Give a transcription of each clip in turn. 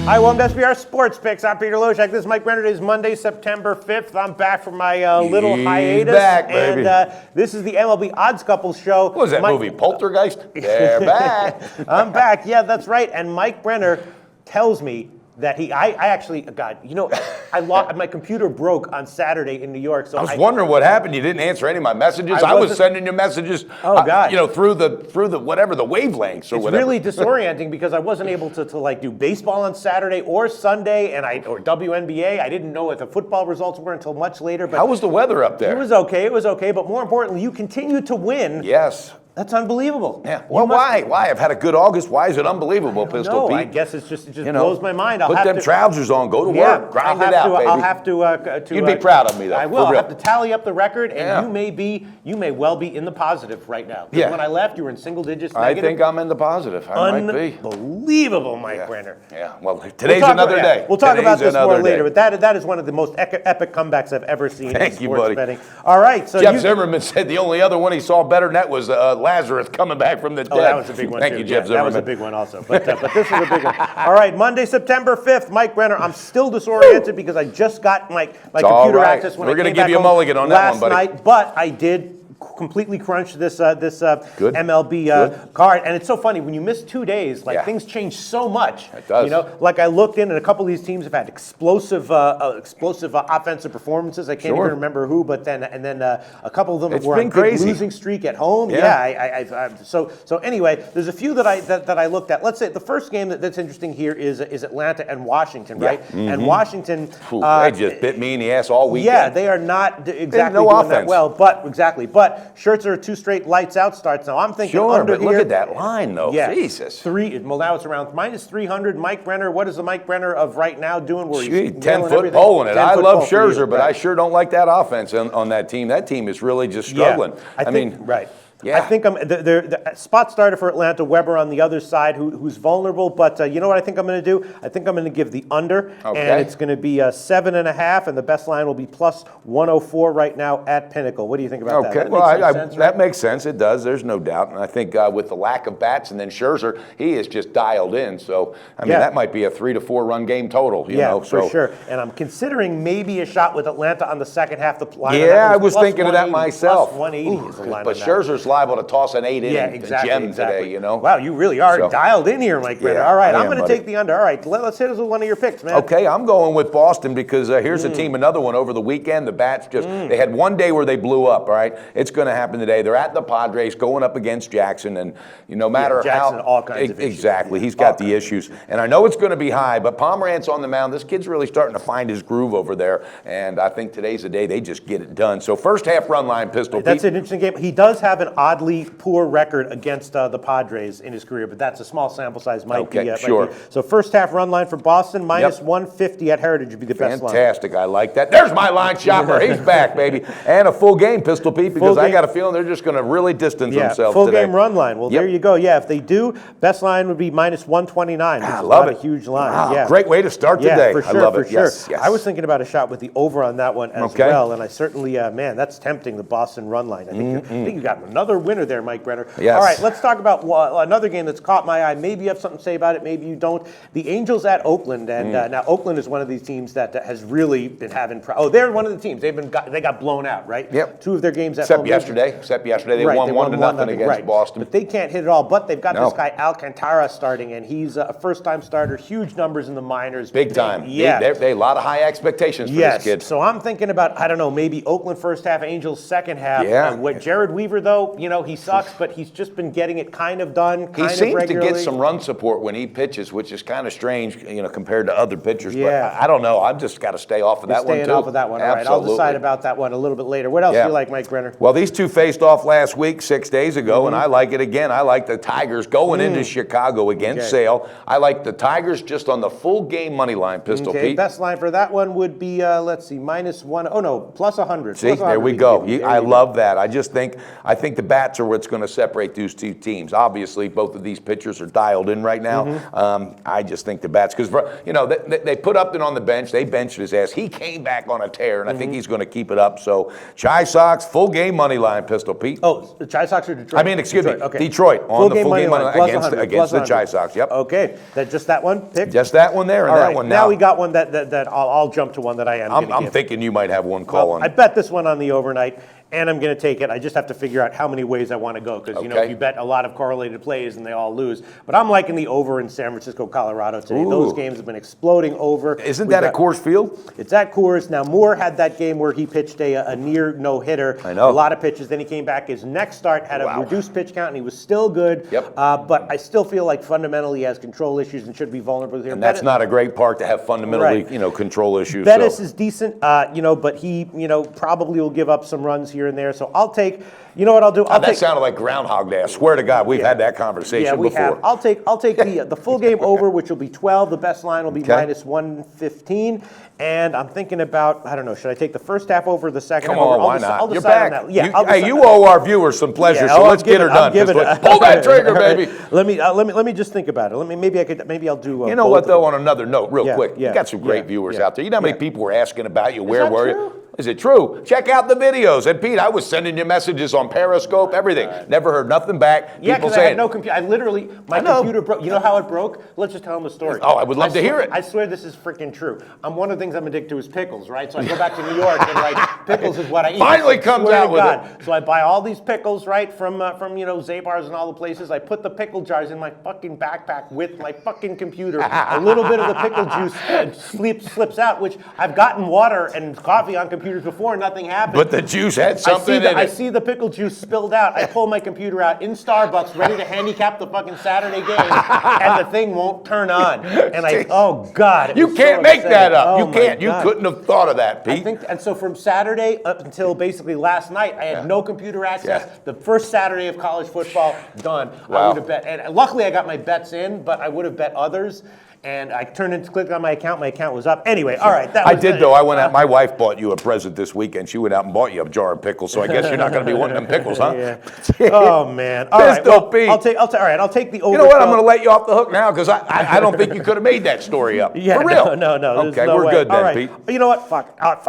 Hi, welcome to SBR Sports Picks. I'm Peter Loshak. This is Mike Brenner. It is Monday, September 5th. I'm back from my little hiatus. Back, baby. And this is the MLB Odds Couples show. What was that movie, Poltergeist? They're back. I'm back. Yeah, that's right. And Mike Brenner tells me that I actually, God, I lost, my computer broke on Saturday in New York. So I was wondering what happened. You didn't answer any of my messages. I was sending you messages, through the whatever, the wavelengths or whatever. It's really disorienting because I wasn't able to do baseball on Saturday or Sunday or WNBA. I didn't know what the football results were until much later. But how was the weather up there? It was okay. But more importantly, you continue to win. Yes. That's unbelievable. Yeah. Well, why? I've had a good August. Why is it unbelievable, Pistol Pete? I guess it just blows my mind. Put them trousers on. Go to work. Grind it out, baby. I'll have to. You'd be proud of me, though. I will. I'll have to tally up the record, and yeah. you may well be in the positive right now. Yeah. When I left, you were in single digits. I think I'm in the positive. I might be. Unbelievable, Mike Brenner. Yeah. Well, today's another day. We'll talk about this more later, but that is one of the most epic comebacks I've ever seen in sports betting. All right. So Jeff Zimmerman said the only other one he saw better than that was Lazarus coming back from the dead. Oh, that was a big one. Thank you, Jeff Zimmerman. That was a big one also. But this is a big one. All right, Monday, September 5th, Mike Brenner. I'm still disoriented because I just got my computer access when I came back home. We're going to give you a mulligan on that one, buddy. Last night, but I did completely crunch this MLB card, and it's so funny when you miss 2 days, things change so much. It does. Like I looked in, and a couple of these teams have had explosive offensive performances. I can't even remember who, but then a couple of them were on a big losing streak at home. So anyway, there's a few that I looked at. Let's say the first game that's interesting here is Atlanta and Washington, right? Mm-hmm. And Washington, they just bit me in the ass all weekend. Yeah, they are not exactly doing that well, but Scherzer 2 straight lights out starts now. I'm thinking under but look at that line though. Yeah, Jesus. Well, now it's around minus 300. Mike Brenner, what is the Mike Brenner of right now doing? Where he's 10-foot pole in it. I love Scherzer, but I sure don't like that offense on that team. That team is really just struggling. Right. Yeah. I think I'm the spot starter for Atlanta, Weber on the other side, who's vulnerable. But you know what I think I'm going to do? I think I'm going to give the under, and it's going to be 7.5, and the best line will be plus 104 right now at Pinnacle. What do you think about that? Okay, that makes sense. It does. There's no doubt. And I think with the lack of bats, and then Scherzer, he is just dialed in. So I mean, that might be a 3 to 4 run game total. You know, for sure. And I'm considering maybe a shot with Atlanta on the second half. The line I was thinking of that myself. Plus 180 is the line. But Scherzer's liable to toss an 8-inning gem today, Wow, you really are dialed in here, Mike Brenner. All right, I'm going to take the under. All right, let's hit us with one of your picks, man. Okay, I'm going with Boston because here's a team, another one over the weekend. The Bats they had one day where they blew up, all right? It's going to happen today. They're at the Padres going up against Jackson, and no matter Jackson, all kinds of issues. Exactly, he's got the issues. And I know it's going to be high, but Pomerantz on the mound. This kid's really starting to find his groove over there, and I think today's the day they just get it done. So first half run line, Pistol Pete. That's an interesting game. He does have an oddly poor record against the Padres in his career, but that's a small sample size. Might be. So first half run line for Boston, minus 150 at Heritage would be the best line. Fantastic. I like that. There's my line shopper. He's back, baby. And a full game, Pistol Pete, because I got a feeling they're just going to really distance themselves full today. Game run line. Well, there you go. Yeah, if they do, best line would be minus 129. I love it. A huge line. Wow, great way to start today. For sure, I love it. Yes. I was thinking about a shot with the over on that one as well, and I certainly, that's tempting, the Boston run line. I think you got another winner there, Mike Brenner. Yes. All right, let's talk about another game that's caught my eye. Maybe you have something to say about it, maybe you don't. The Angels at Oakland, and now Oakland is one of these teams that has really been having. They're one of the teams. They got blown out, right? Yep. 2 of their games at home. Except yesterday, they won 1-0 against Boston. But they can't hit it all. But they've got this guy Alcantara starting, and he's a first-time starter. Huge numbers in the minors. Big time. Yeah. They a lot of high expectations for this kid. So I'm thinking about, I don't know, maybe Oakland first half, Angels second half. Yeah. Jared Weaver, though, he sucks, but he's just been getting it kind of done. He seems to get some run support when he pitches, which is kind of strange, compared to other pitchers. Yeah. But I don't know. I've just got to stay off of that one, too. Staying off of that one. All right, I'll decide about that one a little bit later. What else do you like, Mike Brenner? Well, these two faced off last week, 6 days ago, and I like it again. I like the Tigers going into Chicago against Sale. I like the Tigers just on the full game money line, Pistol Pete. Best line for that one would be, plus 100. See, there we go. I love that. I think the bats are what's going to separate these two teams. Obviously, both of these pitchers are dialed in right now. I just think the bats, because they put Upton on the bench. They benched his ass. He came back on a tear, and I think he's going to keep it up. So, Chi Sox, full game money line, Pistol Pete. Oh, the Chi Sox or Detroit? I mean, excuse me, Okay. Detroit on the full game money line against the Chi Chi Sox. Yep. Okay, just that one pick? Just that one there and that one now. Now we got one that I'll jump to one that I am going to give. I'm thinking you might have one call on. I bet this one on the overnight, and I'm going to take it. I just have to figure out how many ways I want to go, because if you bet a lot of correlated plays and they all lose. But I'm liking the over in San Francisco, Colorado today. Ooh. Those games have been exploding over. Isn't that at Coors Field? It's at Coors. Now, Moore had that game where he pitched a near no-hitter. I know. A lot of pitches. Then he came back. His next start had a reduced pitch count, and he was still good. Yep. But I still feel like fundamentally he has control issues and should be vulnerable here. And that's not a great park to have fundamentally, control issues. Bettis is decent, but he, probably will give up some runs here and there. So I'll take, you know what I'll do? That sounded like Groundhog Day. I swear to God, we've had that conversation before. Have. I'll take the full game over, which will be 12. The best line will be minus 115. And I'm thinking about, I don't know, should I take the first half over, the second half over? Why not? I'll You're decide back. on that. Yeah, you owe our viewers some pleasure, so let's get her done. Pull that trigger, baby. Let me just think about it. Maybe I'll do. You know what though? On another note, real quick, you got some great viewers out there. You know how many people were asking about you? Where were you? Is it true? Check out the videos. And Pete, I was sending you messages on Periscope, everything. Never heard nothing back. Yeah, because I had no computer. My computer broke. You know how it broke? Let's just tell them the story. Oh, I would love to hear it. I swear this is freaking true. One of the things I'm addicted to is pickles, right? So I go back to New York and pickles is what I eat. Finally comes out with it. So I buy all these pickles, right, from Zabar's and all the places. I put the pickle jars in my fucking backpack with my fucking computer. A little bit of the pickle juice slips out, which I've gotten water and coffee on computers before, and nothing happened. But the juice had something in it. I see the pickle juice spilled out. I pull my computer out in Starbucks, ready to handicap the fucking Saturday game, and the thing won't turn on. And oh God. You can't make that up. You can't. You couldn't have thought of that, Pete. And so from Saturday up until basically last night, I had no computer access. The first Saturday of college football, done. I would have bet, and luckily I got my bets in, but I would have bet others. And I clicked on my account was up. Anyway, all right. I did though. I went out. My wife bought you a present this weekend. She went out and bought you a jar of pickles. So I guess you're not going to be wanting them pickles, huh? Yeah. Oh man. All right. Well, I'll take the over. You know what? I'm going to let you off the hook now because I don't think you could have made that story up. Yeah. For real. No. Okay, no we're way. good then, right. Pete. You know what? Fuck. I'll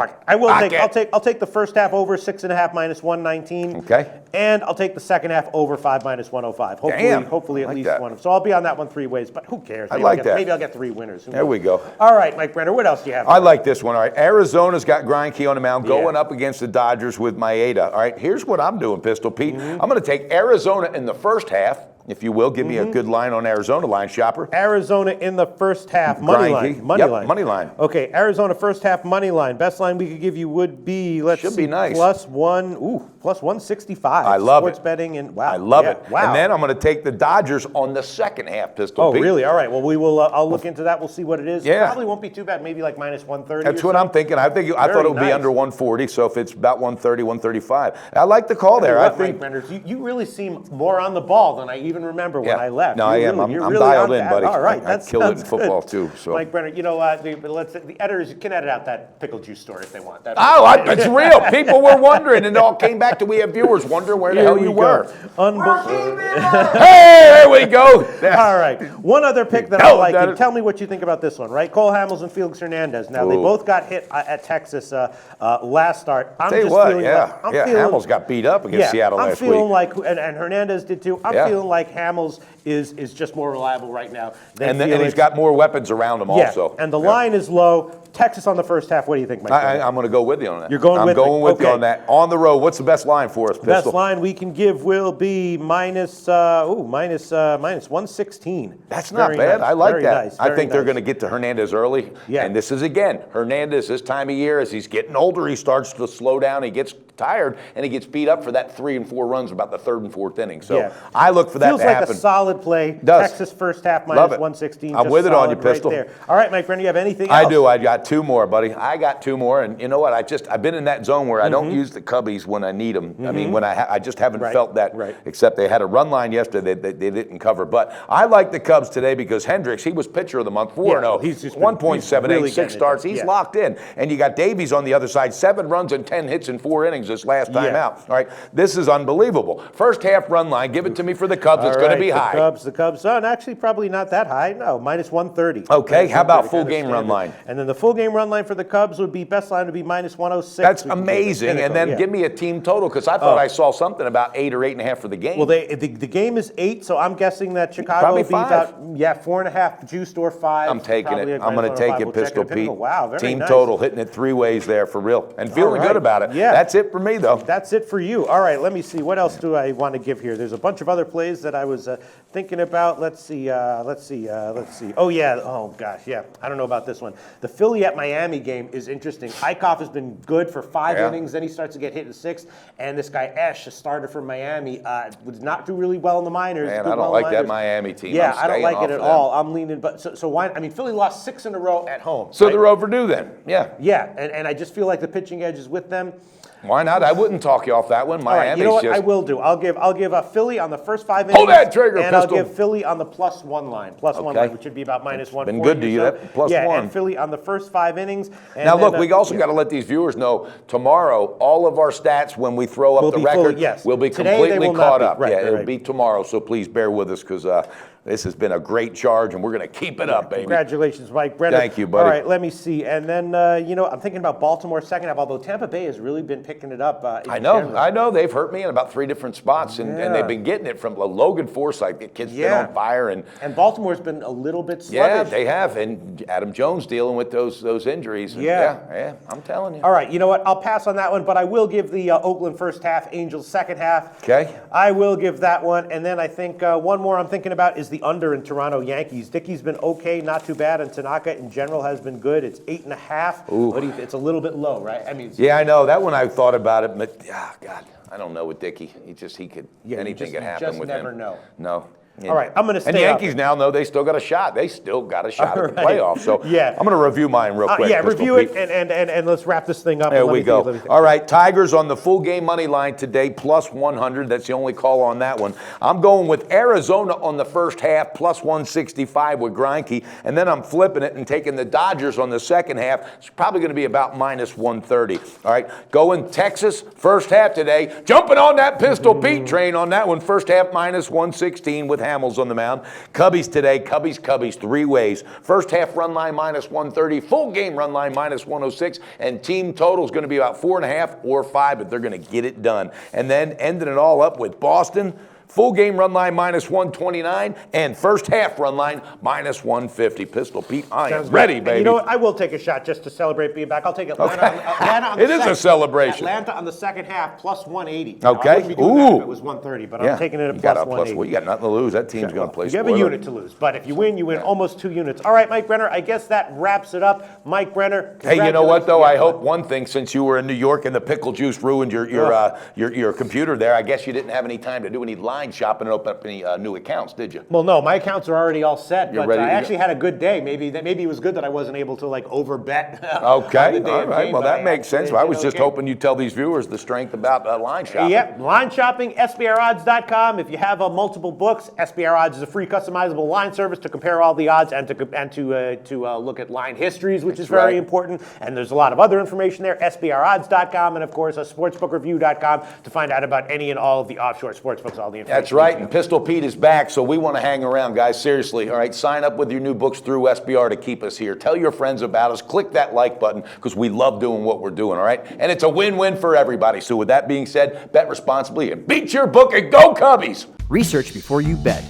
take the first half over 6.5 minus 119. Okay. And I'll take the second half over 5 minus 105. Hopefully at least one. So I'll be on that one 3 ways. But who cares? I like that. Maybe I'll get 3 winners. There we go. All right, Mike Brenner, what else do you have? I like this one. All right, Arizona's got Greinke on the mound going up against the Dodgers with Maeda. All right, here's what I'm doing, Pistol Pete. I'm going to take Arizona in the first half. If you will, give me a good line on Arizona, line shopper. Arizona in the first half, money line. Money line. Okay, Arizona first half, money line. Best line we could give you would be, be nice. plus 165. I love Sports betting, and wow. I love it. Wow. And then I'm going to take the Dodgers on the second half, Pistol Pete. Oh, really? All right, well, we will. I'll look into that. We'll see what it is. Yeah. It probably won't be too bad, maybe like minus 130. That's what I'm thinking. I thought it would be under 140, so if it's about 130, 135. I like the call there. I think. Mike Brenner, you really seem more on the ball than I even remember when I left. No, I am. I'm really dialed in, buddy. All right, I killed it in football too. So, Mike Brenner, the editors can edit out that pickle juice story if they want. It's real. People were wondering, and it all came back to we have viewers wondering where the hell you were. Unbelievable. Hey, there we go. All right, one other pick that I like. And tell me what you think about this one, right? Cole Hamels and Felix Hernandez. Now they both got hit at Texas last start. Tell you what, Hamels got beat up against Seattle last week. I'm feeling like, and Hernandez did too. I'm feeling like Hamels is just more reliable right now. And he's got more weapons around him also. And the line is low. Texas on the first half. What do you think, Mike? I'm going to go with you on that. You're going with me? I'm going with you on that. On the road, what's the best line for us, Pistol? Best line we can give will be minus 116. That's not bad. I like that. I think they're going to get to Hernandez early. Yeah. And this is, again, Hernandez this time of year, as he's getting older, he starts to slow down. He gets tired, and he gets beat up for that 3 and 4 runs about the 3rd and 4th inning. So I look for that to happen. Feels like a solid play. Texas first half minus 116. I'm with it on you, Pistol. Right there. All right, Mike Brenner, you have anything else? I do. I got two more, buddy. I got two more, and you know what? I've been in that zone where I don't use the Cubbies when I need them. I mean, when I just haven't felt that. Except they had a run line yesterday that they didn't cover. But I like the Cubs today because Hendricks, he was pitcher of the month, 4-0. He's 1.78, really 6 starts. He's locked in, and you got Davies on the other side, 7 runs and 10 hits in 4 innings this last time out. All right, this is unbelievable. First half run line, give it to me for the Cubs. It's going to be high. The Cubs. Oh, and actually probably not that high. No, minus 130. Okay, how about full game run line? And then the full game run line for the Cubs would be, best line would be minus 106. That's amazing. And then give me a team total, because I thought I saw something about 8 or 8.5 for the game. Well, the game is 8, so I'm guessing that Chicago will be about 4.5 juiced or 5. I'm taking it. I'm going to take it, Pistol Pete. Wow, very team nice. Total, hitting it 3 ways there for real, and feeling good about it. Yeah, that's it for me though. That's it for you. All right, let me see. What else do I want to give here? There's a bunch of other plays that I was thinking about. Let's see. Oh yeah. Oh gosh. Yeah. I don't know about this one. The Philly at Miami game is interesting. Eichhoff has been good for 5 innings. Then he starts to get hit in 6. And this guy Esch, a starter from Miami, did not do really well in the minors. Man, I don't like that Miami team. Yeah, I don't like it at all. I'm leaning, but so why? I mean, Philly lost 6 in a row at home. So they're overdue then. Yeah. Yeah, and I just feel like the pitching edge is with them. Why not? I wouldn't talk you off that one. Miami's right, you know what? I will do. I'll give a Philly on the first 5 innings. Hold that trigger, and Pistol. I'll give Philly on the +1 line. +1 line, which would be about minus 140. Been good to you, that +1. Yeah, and Philly on the first 5 innings. And now look, we also got to let these viewers know tomorrow all of our stats when we throw up the record will be completely caught up. It'll be tomorrow. So please bear with us because this has been a great charge, and we're going to keep it up, baby. Congratulations, Mike Brenner. Thank you, buddy. All right, let me see. And then, I'm thinking about Baltimore second half, although Tampa Bay has really been picking it up. I know. They've hurt me in about 3 different spots, and they've been getting it from Logan Forsythe. The kid's been on fire. And Baltimore's been a little bit sluggish. Yeah, they have. And Adam Jones dealing with those injuries. Yeah, I'm telling you. All right, you know what? I'll pass on that one, but I will give the Oakland first half, Angels second half. Okay. I will give that one. And then I think one more I'm thinking about is the under in Toronto Yankees. Dickey's been okay, not too bad, and Tanaka in general has been good. It's 8.5, but it's a little bit low, right? I mean, I know that one. I thought about it, but God, I don't know with Dickey. Anything could happen with him. You just never know. No. All right, I'm going to stay And the Yankees now know they still got a shot. They still got a shot at the playoffs. So I'm going to review mine real quick. Review it, and let's wrap this thing up. There we go. All right, Tigers on the full game money line today, +100. That's the only call on that one. I'm going with Arizona on the first half, +165 with Greinke. And then I'm flipping it and taking the Dodgers on the second half. It's probably going to be about -130. All right, going Texas, first half today. Jumping on that Pistol Pete train on that one. First half -116 with Hamels on the mound. Cubbies today, Cubbies 3 ways. First half run line -130, full game run line -106, and team total is going to be about 4.5 or 5, but they're going to get it done. And then ending it all up with Boston. Full game run line -129 and first half run line -150. Pistol Pete, I am ready, baby. And you know what? I will take a shot just to celebrate being back. I'll take Atlanta on it is a celebration. Atlanta on the second half +180. Okay. I wouldn't be doing that if it was 130, but I'm taking it at +180. You got nothing to lose. That team's going to play. You have a unit to lose, but if you win almost 2 units. All right, Mike Brenner. I guess that wraps it up. Mike Brenner. Hey, you know what though? I hope one thing, since you were in New York and the pickle juice ruined your computer there. I guess you didn't have any time to do any line shopping and open up any new accounts, did you? Well, no, my accounts are already all set. You're but ready I actually had a good day. Maybe it was good that I wasn't able to over bet. Okay, all right. Well, that makes sense. I was just hoping you'd tell these viewers the strength about line shopping. Yep, line shopping, SBRodds.com. If you have multiple books, SBR Odds is a free customizable line service to compare all the odds and to look at line histories, which is very important. And there's a lot of other information there. SBRodds.com and of course sportsbookreview.com to find out about any and all of the offshore sportsbooks. All the information. That's right. And Pistol Pete is back, so we want to hang around, guys. Seriously, all right? Sign up with your new books through SBR to keep us here. Tell your friends about us. Click that like button because we love doing what we're doing, all right? And it's a win-win for everybody. So with that being said, bet responsibly and beat your book and go Cubbies! Research before you bet.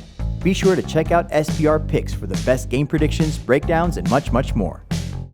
Be sure to check out SBR Picks for the best game predictions, breakdowns, and much, much more.